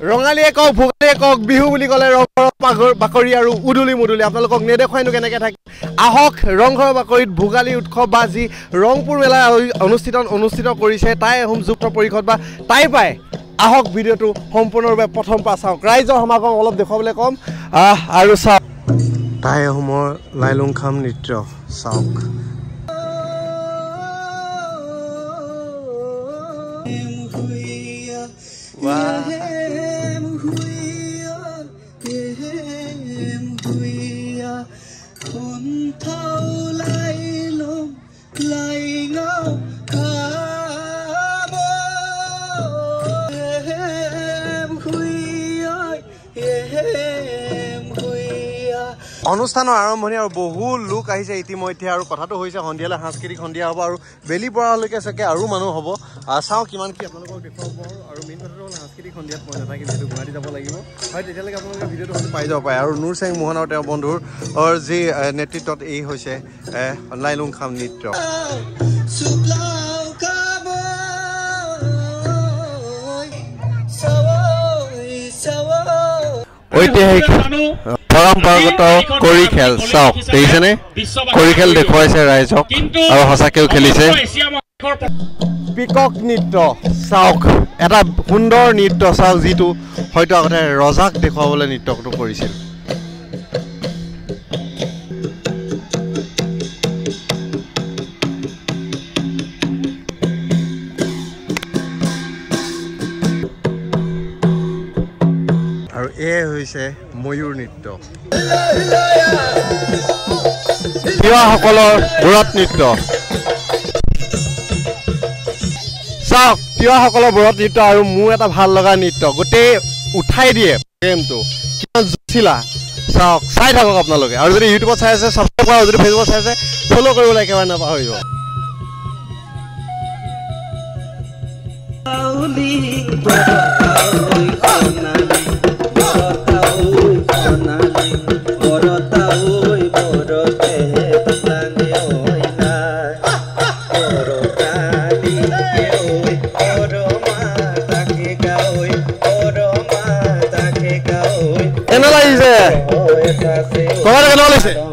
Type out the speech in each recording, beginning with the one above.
ৰঙালীয়ে কওক ভোগালীয়ে কওক বিহু বুলি ক'লে ৰংঘৰৰ বাকৰি আৰু উদুলি মুদুলি আপোনালোকক নেদেখুৱাইনো কেনেকৈ থাকে আহক ৰংঘৰৰ বাকৰিত ভোগালী উৎসৱ বা যি ৰংপুৰ মেলা অনুষ্ঠিত কৰিছে টাই আহোম যুক্ত পৰিষদ বা টাই পাই আহক ভিডিঅ'টো সম্পূৰ্ণৰূপে প্ৰথম পৰা চাওক ৰাইজৰ সমাগম অলপ দেখুৱাবলৈ ক'ম আৰু চাওক টাই আহোমৰ লাইলুংখাম নৃত্য চাওক অনুষ্ঠানৰ আৰম্ভণি আৰু বহু লোক আহিছে ইতিমধ্যে আৰু কথাটো হৈছে সন্ধিয়ালৈ সাংস্কৃতিক সন্ধিয়া হ'ব আৰু বেলি পৰালৈকে চাগে আৰু মানুহ হ'ব চাওঁ কিমান কি আপোনালোকক দেখুৱাব আৰু মেইন কথাটো হ'ল সাংস্কৃতিক সন্ধিয়াত মই নাথাকিম যিহেতু গুৱাহাটী যাব লাগিব হয় তেতিয়ালৈকে আপোনালোকে ভিডিঅ'টো হয়তো পাই যাব পাৰে আৰু নুৰ চেং মোহন আৰু তেওঁৰ বন্ধুৰ যি নেতৃত্বত এই হৈছে লাইলুংখাম নৃত্য ঐতিহাসিক পৰম্পৰাগত কৰি খেল চাওক দেখিছেনে কৰি খেল দেখুৱাইছে ৰাইজক আৰু সঁচাকৈও খেলিছে পিকক নৃত্য চাওক এটা সুন্দৰ নৃত্য চাওক যিটো হয়তো আগতে ৰজাক দেখুৱাবলৈ নৃত্যটো কৰিছিল আৰু এয়ে হৈছে ময়ূৰ নৃত্য তিৱাসকলৰ বৰত নৃত্য চাওক তিৱাসকলৰ বৰত নৃত্য আৰু মোৰ এটা ভাল লগা নৃত্য গোটেই উঠাই দিয়ে গেমটো কিমান জুচিলা চাওক চাই থাকক আপোনালোকে আৰু যদি ইউটিউবত চাই আছে ছাবস্ক্ৰাইব কৰা যদি ফেচবুকত চাই আছে ফ'ল' কৰিবলৈ একেবাৰে নাপাহৰিব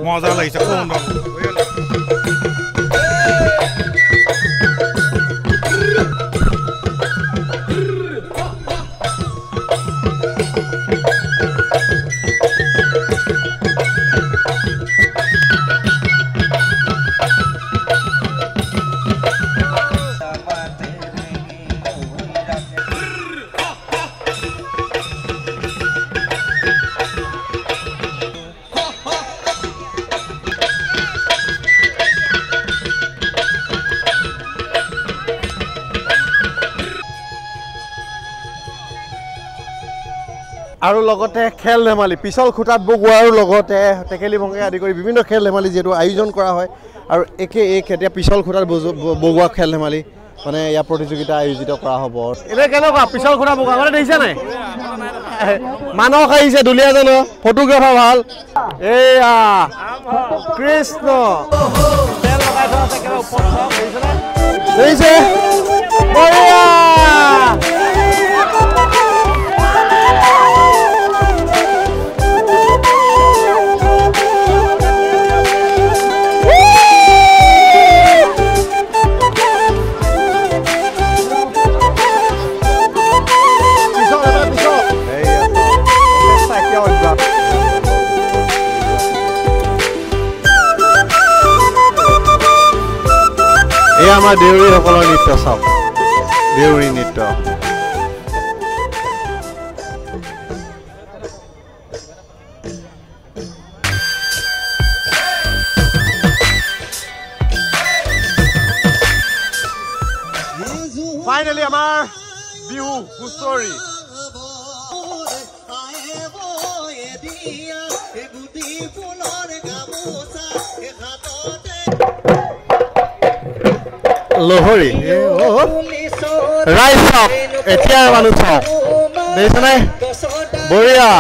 মজা লাগিছে আৰু লগতে খেল ধেমালি পিছল খুঁটাত বগোৱাৰ লগতে টেকেলি ভংগে আদি কৰি বিভিন্ন খেল ধেমালি যিহেতু আয়োজন কৰা হয় আৰু এতিয়া পিছল খুঁটাত বগোৱা খেল ধেমালি মানে ইয়াৰ প্ৰতিযোগিতা আয়োজিত কৰা হ'ব এতিয়া কেনেকুৱা পিছল খুঁটা বগোৱা মানে দেখিছে নাই মানস আহিছে দুলীয়াজনৰ ফটোগ্ৰাফাৰ ভাল এয়া কৃষ্ণ তেল লগাই থোৱা আছে একেবাৰে ওপৰত দেখিছে আমাৰ দেউৰীসকলৰ নৃত্য চাওক দেউৰী নৃত্য ফাইনেলি আমাৰ বিহু হুঁচৰি লোহৰি ৰাইজ চাওক এতিয়া মানুহ চাওক দেখিছেনে বঢ়িয়া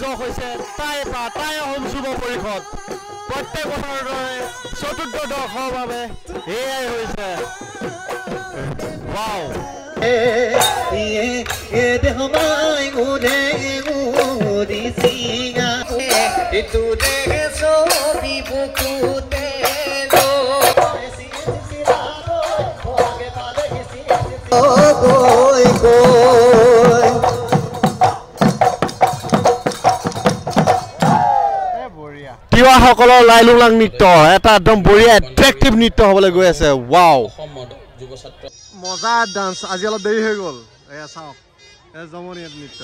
আয়োজক হৈছে টাই অসম যুৱ পৰিষদ প্ৰত্যেক বছৰৰ দৰে চতুৰ্থ দশকৰ বাবে এয়াই হৈছে ৱাও তিৱাসকলৰ লাইলুলাং নৃত্য এটা একদম বঢ়িয়া এট্ৰেক্টিভ নৃত্য হ'বলৈ গৈ আছে ৱাও মজা ডান্স আজি অলপ দেৰি হৈ গ'ল এয়া চাওক এয়া জমনি নৃত্য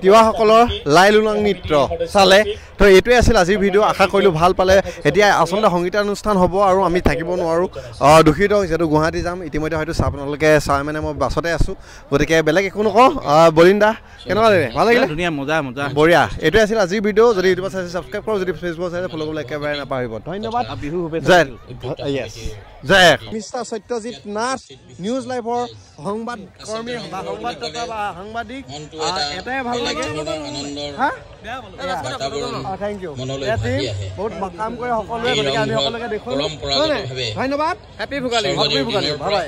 তিৱাসকলৰ লাইলুলাং নৃত্য চালে তো এইটোৱে আছিল আজিৰ ভিডিঅ' আশা কৰিলোঁ ভাল পালে এতিয়া আচলতে সংগীতানুষ্ঠান হ'ব আৰু আমি থাকিব নোৱাৰোঁ দুখিত যিহেতু গুৱাহাটী যাম ইতিমধ্যে হয়তো আপোনালোকে চাই মানে মই বাছতে আছোঁ গতিকে বেলেগ একো নকওঁ বলিন্দা কেনেকুৱা লাগিলে ভাল লাগিলে ধুনীয়া মজা মজা বঢ়িয়া এইটোৱে আছিল আজিৰ ভিডিঅ' যদি ইউটিউবত চাইছে ছাবস্ক্ৰাইব কৰক যদি ফেচবুকত চাইছে ফ'ল' কৰিবলৈ একেবাৰে নাপাহৰিব ধন্যবাদ বিহু জয় জয় মিষ্টাৰ সত্যজিৎ নাথ নিউজ লাইভৰ সংবাদ কৰ্মী বা সংবাদদাতা বা সাংবাদিক এটাই ভাল লাগে থেংক ইউ বহুত কাম কৰে সকলোৱে গতিকে আমি সকলোকে দেখোঁ ধন্যবাদ হেপী ভোগালী বাই বাই